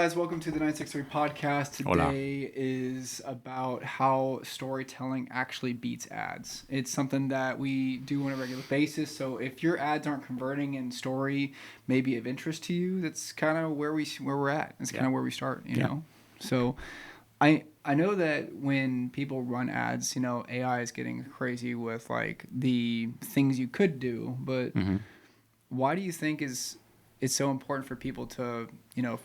guys? Welcome to the 963 podcast. Hola. Today is about how storytelling actually beats ads. It's something that we do on a regular basis. So if your ads aren't converting and story may be of interest to you, that's kind of where we're at. It's kind of where we start, you know. So I know that when people run ads, AI is getting crazy with like the things you could do, but why do you think it's so important for people to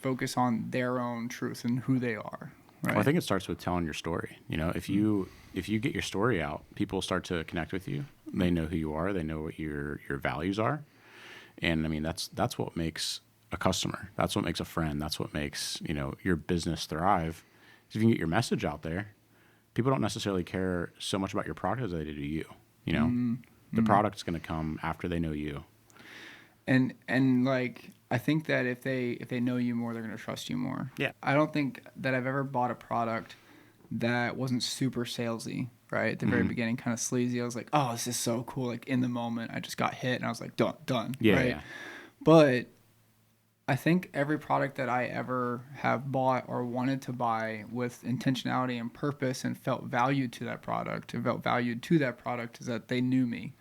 focus on their own truth and who they are, right? Well, I think it starts with telling your story. If you get your story out, people start to connect with you. They know who you are. They know what your values are, and I mean that's what makes a customer. That's what makes a friend. That's what makes your business thrive. If you can get your message out there, people don't necessarily care so much about your product as they do you. The product's going to come after they know you. And like I think that if they know you more, they're gonna trust you more. Yeah. I don't think that I've ever bought a product that wasn't super salesy, right? At the very beginning, kind of sleazy. I was like, oh, this is so cool. Like in the moment, I just got hit and I was like, done. Yeah. Right. Yeah. But I think every product that I ever have bought or wanted to buy with intentionality and purpose and felt valued to that product is that they knew me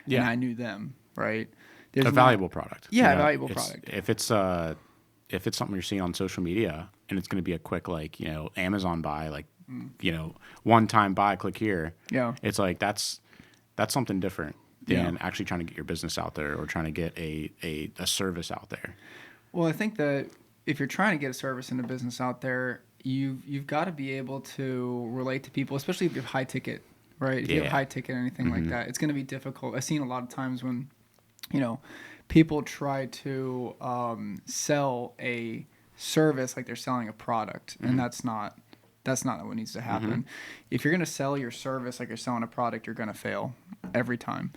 and Yeah. I knew them, right? A valuable product. Yeah, a valuable product. If it's something you're seeing on social media and it's going to be a quick Amazon buy, one time buy, click here. Yeah. It's like that's something different than actually trying to get your business out there or trying to get a service out there. Well, I think that if you're trying to get a service and a business out there, you've got to be able to relate to people, especially if you have high ticket, right? If you have high ticket or anything like that, it's going to be difficult. I've seen a lot of times when people try to sell a service like they're selling a product, and that's not what needs to happen. If you're going to sell your service like you're selling a product, you're going to fail every time.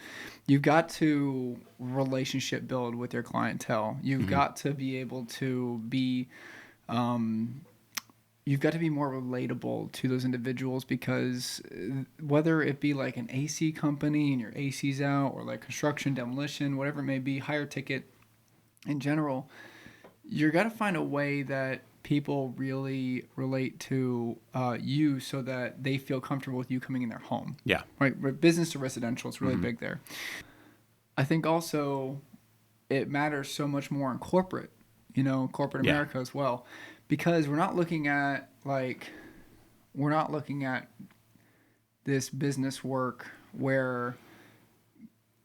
You've got to relationship build with your clientele. You've got to be able to be you've got to be more relatable to those individuals, because whether it be like an AC company and your AC's out, or like construction, demolition, whatever it may be, higher ticket in general, you're got to find a way that people really relate to you so that they feel comfortable with you coming in their home. Yeah. Right. Business to residential, it's really big there. I think also it matters so much more in corporate America as well. Because we're not looking at this business work where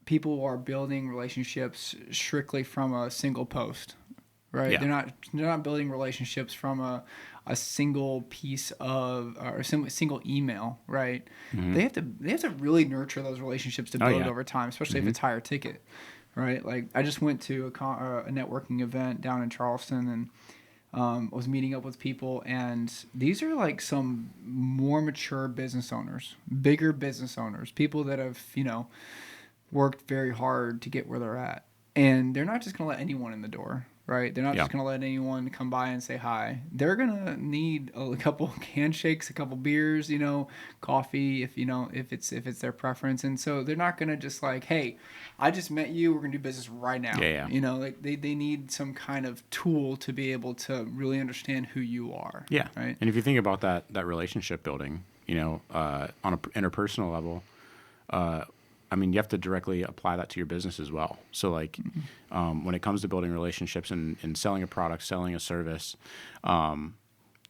people are building relationships strictly from a single post, right? Yeah. They're not building relationships from a single piece of or a single email, right? They have to really nurture those relationships to build over time, especially if it's higher ticket, right? Like I just went to a networking event down in Charleston and was meeting up with people, and these are like some more mature business owners, bigger business owners, people that have, worked very hard to get where they're at. And they're not just going to let anyone in the door, right? They're not just going to let anyone come by and say hi. They're going to need a couple handshakes, a couple beers, coffee, if it's their preference. And so they're not going to just like, hey, I just met you, we're going to do business right now. Yeah. Like they need some kind of tool to be able to really understand who you are. Yeah. Right. And if you think about that relationship building, on an interpersonal level, I mean, you have to directly apply that to your business as well. So like when it comes to building relationships and selling a product, selling a service,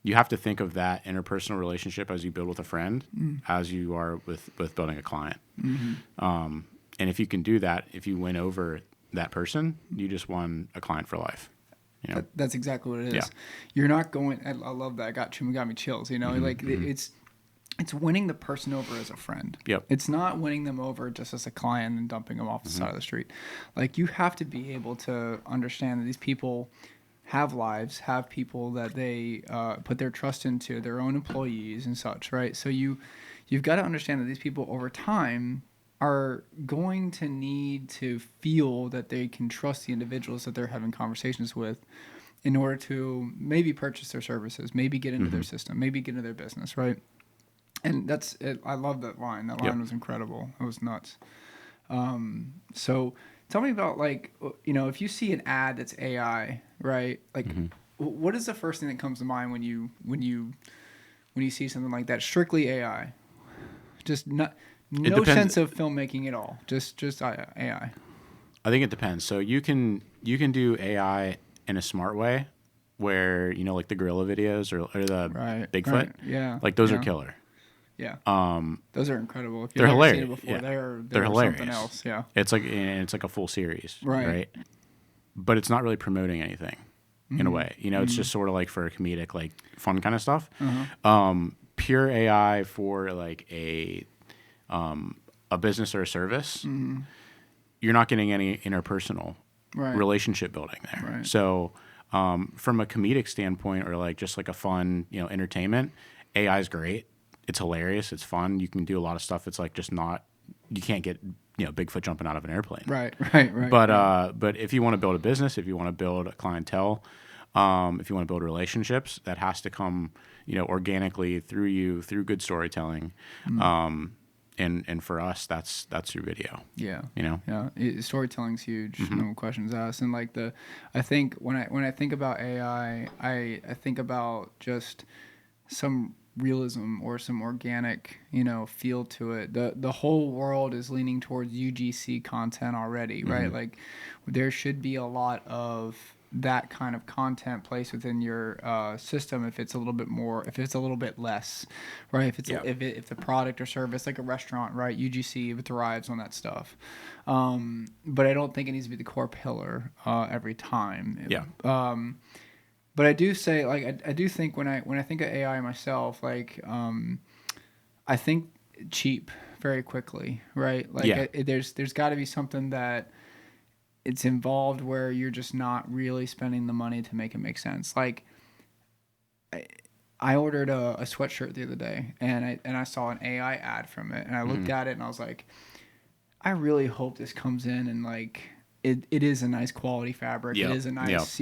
you have to think of that interpersonal relationship as you build with a friend, as you are with building a client. And if you can do that, if you win over that person, you just won a client for life. That's exactly what it is. Yeah. You're not going. I love that. Got me chills. It's winning the person over as a friend. Yep. It's not winning them over just as a client and dumping them off the side of the street. Like you have to be able to understand that these people have lives, have people that they put their trust into, their own employees and such, right? So you've got to understand that these people over time are going to need to feel that they can trust the individuals that they're having conversations with in order to maybe purchase their services, maybe get into their system, maybe get into their business, right? And that's it. I love that line. That line was incredible. It was nuts. So tell me about if you see an ad that's AI, right? Like what is the first thing that comes to mind when you see something like that? Strictly AI, just no sense of filmmaking at all. Just AI. I think it depends. So you can do AI in a smart way, where like the gorilla videos or the Right. Bigfoot. Right. Yeah. Like those are Yeah. killer. Yeah. Those are incredible. If you've They're never hilarious. seen it before, Yeah. they're They're hilarious. something else. Yeah. It's like a full series, Right. right? But it's not really promoting anything in a way. It's just sort of like for a comedic, like fun kind of stuff. Pure AI for like a business or a service, you're not getting any interpersonal Right. relationship building there. Right. So from a comedic standpoint, or like just like a fun, entertainment, AI is great. It's hilarious. It's fun. You can do a lot of stuff. It's like just not, you can't get, Bigfoot jumping out of an airplane. Right. But if you want to build a business, if you want to build a clientele, if you want to build relationships, that has to come, organically through you, through good storytelling. And for us, that's through video. Yeah. Yeah. Storytelling's huge. No questions asked. And like I think when I think about AI, I think about just some realism or some organic, feel to it. The whole world is leaning towards UGC content already, right? Like there should be a lot of that kind of content placed within your system if it's a little bit less, right? If the product or service, like a restaurant, right, UGC, it thrives on that stuff. But I don't think it needs to be the core pillar every time. Yeah. But I do say, like, I do think when I think of AI myself, like, I think cheap very quickly, right? Like, there's got to be something that it's involved where you're just not really spending the money to make it make sense. Like, I ordered a sweatshirt the other day, and I saw an AI ad from it, and I looked at it, and I was like, I really hope this comes in and like it is a nice quality fabric. Yep. It is a nice,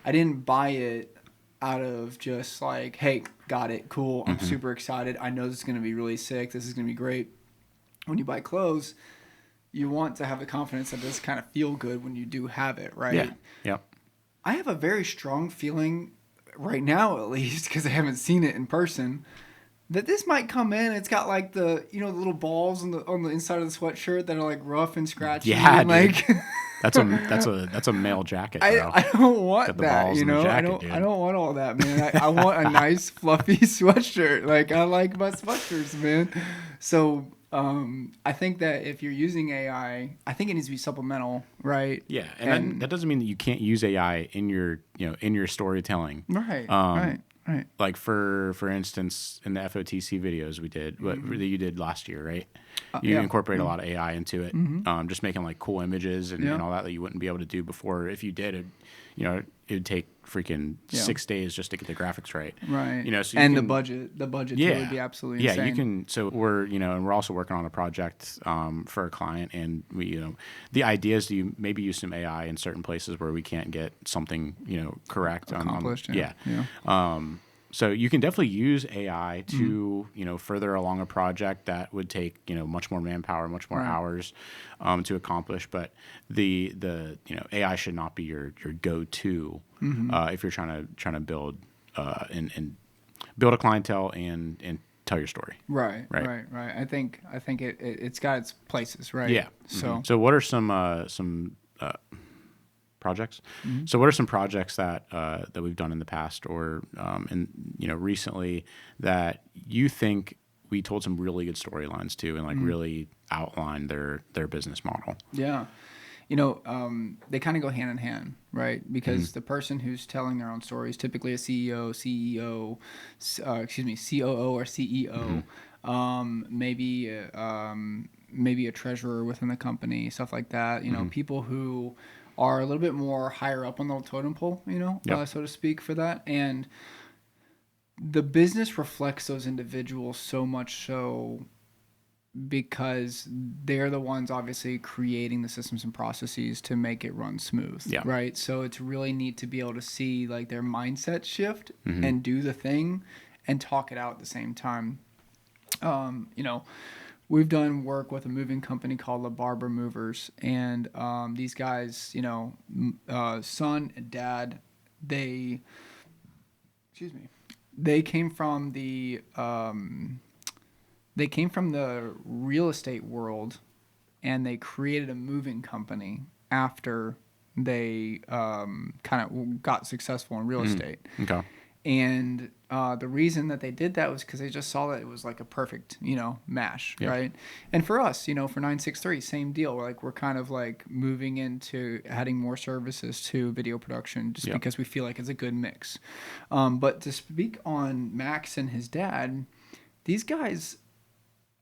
I didn't buy it out of just like, hey, got it, cool, I'm super excited. I know this is going to be really sick. This is going to be great. When you buy clothes, you want to have the confidence that this kind of feel good when you do have it, right? Yeah. Yep. I have a very strong feeling right now, at least, because I haven't seen it in person, that this might come in. It's got like the the little balls on the inside of the sweatshirt that are like rough and scratchy. Yeah, and like that's a male jacket, bro. I don't want that. Jacket, I don't want all that, man. I want a nice fluffy sweatshirt. Like I like my sweatshirts, man. So I think that if you're using AI, I think it needs to be supplemental, right? Yeah, and that doesn't mean that you can't use AI in your in your storytelling. Right. Right. Like for instance, in the FOTC videos we did, that you did last year, right? You incorporate a lot of AI into it, just making like cool images and all that you wouldn't be able to do before. If you did, it would take freaking 6 days just to get the graphics right. Right. So and the budget too would be absolutely insane. Yeah, you can. So we're and we're also working on a project for a client, and we the idea is to maybe use some AI in certain places where we can't get something correct accomplished. So you can definitely use AI to further along a project that would take much more manpower, much more hours to accomplish. But the AI should not be your go-to if you're trying to build and build a clientele and tell your story. Right. I think it's got its places, right? Yeah. So what are some projects? So what are some projects that we've done in the past or recently that you think we told some really good storylines to and like really outlined their business model? Yeah. They kind of go hand in hand, right? Because the person who's telling their own story is typically a COO or CEO, maybe a treasurer within the company, stuff like that. People who are a little bit more higher up on the totem pole, so to speak, for that. And the business reflects those individuals so much so because they're the ones obviously creating the systems and processes to make it run smooth, right? So it's really neat to be able to see like their mindset shift and do the thing and talk it out at the same time. We've done work with a moving company called La Barber Movers, and these guys, son and dad, they, excuse me, they came from the real estate world, and they created a moving company after they kind of got successful in real estate. Okay. And the reason that they did that was because they just saw that it was like a perfect, mash, Yeah. right? And for us, for 963, same deal. We're kind of like moving into adding more services to video production just because we feel like it's a good mix. But to speak on Max and his dad, these guys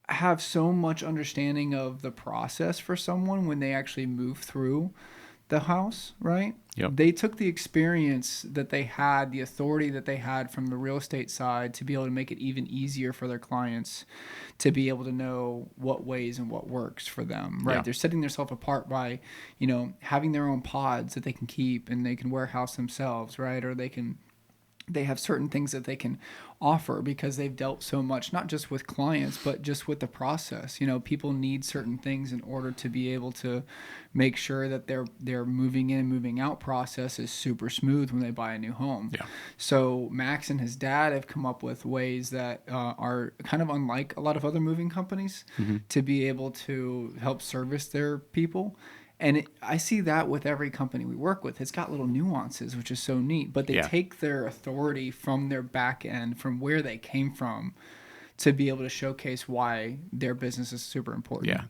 have so much understanding of the process for someone when they actually move through the house, right? Yep. They took the experience that they had, the authority that they had from the real estate side to be able to make it even easier for their clients to be able to know what ways and what works for them, right? Yeah. They're setting themselves apart by, having their own pods that they can keep and they can warehouse themselves, right? Or they have certain things that they can offer because they've dealt so much, not just with clients, but just with the process. People need certain things in order to be able to make sure that their moving in, moving out process is super smooth when they buy a new home. Yeah. So Max and his dad have come up with ways that are kind of unlike a lot of other moving companies to be able to help service their people. And I see that with every company we work with. It's got little nuances, which is so neat. But they take their authority from their back end, from where they came from, to be able to showcase why their business is super important. Yeah,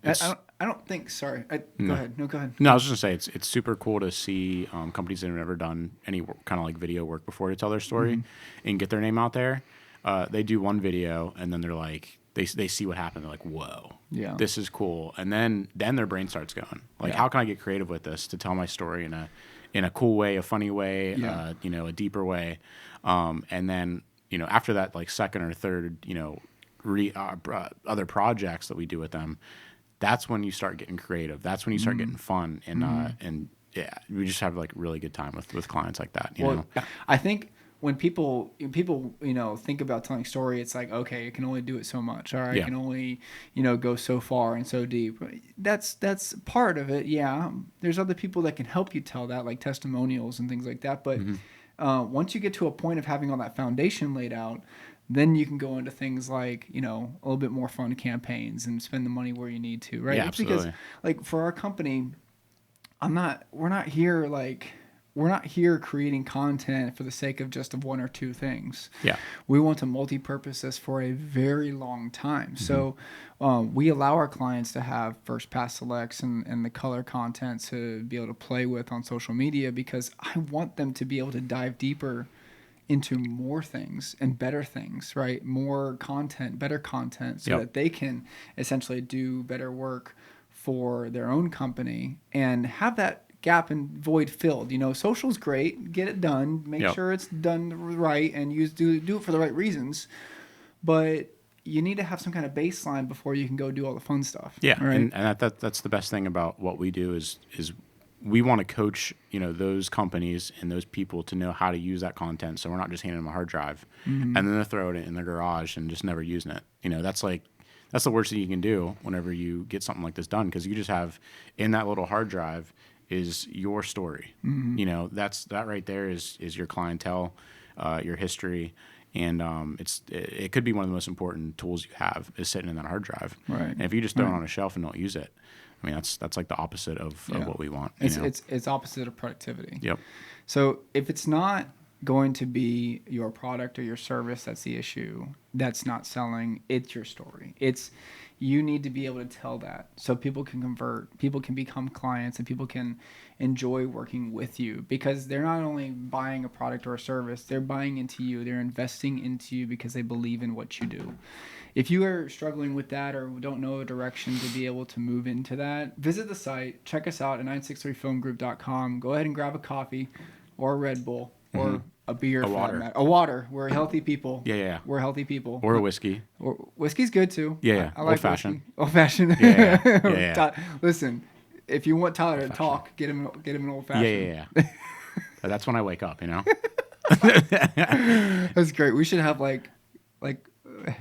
I don't think. Sorry. Go ahead. No, go ahead. No, I was just gonna say it's super cool to see companies that have never done any kind of like video work before to tell their story and get their name out there. They do one video and then they're like, they see what happened. They're like, whoa, this is cool. And then their brain starts going like, how can I get creative with this to tell my story in a cool way, a funny way, a deeper way. And then, after that, like second or third, other projects that we do with them, that's when you start getting creative. That's when you start getting fun. And we just have like really good time with clients like that. You know? I think when people think about telling story, it's like, okay, you can only do it so much. All right, you can only go so far and so deep. That's part of it. Yeah, there's other people that can help you tell that, like testimonials and things like that. But once you get to a point of having all that foundation laid out, then you can go into things like a little bit more fun campaigns and spend the money where you need to. Right? Yeah, absolutely. Because like for our company, we're not here creating content for the sake of just one or two things. Yeah. We want to multi-purpose this for a very long time. So we allow our clients to have first pass selects and the color content to be able to play with on social media because I want them to be able to dive deeper into more things and better things, right? More content, better content so that they can essentially do better work for their own company and have that gap and void filled. Social's great, get it done, make sure it's done right, and do it for the right reasons. But you need to have some kind of baseline before you can go do all the fun stuff. Yeah, right? and that's the best thing about what we do is we want to coach those companies and those people to know how to use that content. So we're not just handing them a hard drive and then they're throwing it in their garage and just never using it. That's the worst thing you can do whenever you get something like this done because you just have in that little hard drive is your story. That right there is your clientele, your history, and it could be one of the most important tools you have is sitting in that hard drive. Right. And if you just throw it on a shelf and don't use it, I mean that's like the opposite of what we want. It's opposite of productivity. Yep. So if it's not going to be your product or your service that's the issue, that's not selling, it's your story. You need to be able to tell that so people can convert, people can become clients, and people can enjoy working with you because they're not only buying a product or a service, they're buying into you, they're investing into you because they believe in what you do. If you are struggling with that or don't know a direction to be able to move into that, visit the site, check us out at 963filmgroup.com. Go ahead and grab a coffee or a Red Bull or a beer. A water. We're healthy people. Yeah. We're healthy people. Or a whiskey. Or whiskey's good too. Yeah. I like old-fashioned. Old-fashioned. Yeah. Listen, if you want Tyler to talk, get him an old-fashioned. Yeah. That's when I wake up, That's great. We should have like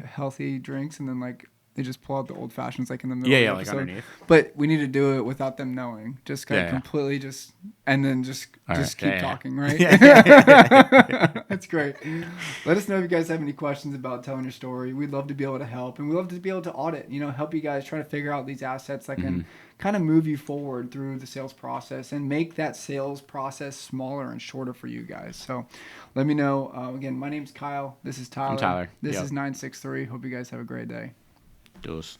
healthy drinks and then like they just pull out the old fashions like in the middle Yeah, of the like episode. underneath. But we need to do it without them knowing. Just completely just and then just keep talking, right? That's great. Let us know if you guys have any questions about telling your story. We'd love to be able to help, and we'd love to be able to audit, help you guys try to figure out these assets that can kind of move you forward through the sales process and make that sales process smaller and shorter for you guys. So let me know. Again, my name's Kyle. This is Tyler. I'm Tyler. This is 963. Hope you guys have a great day. Do us.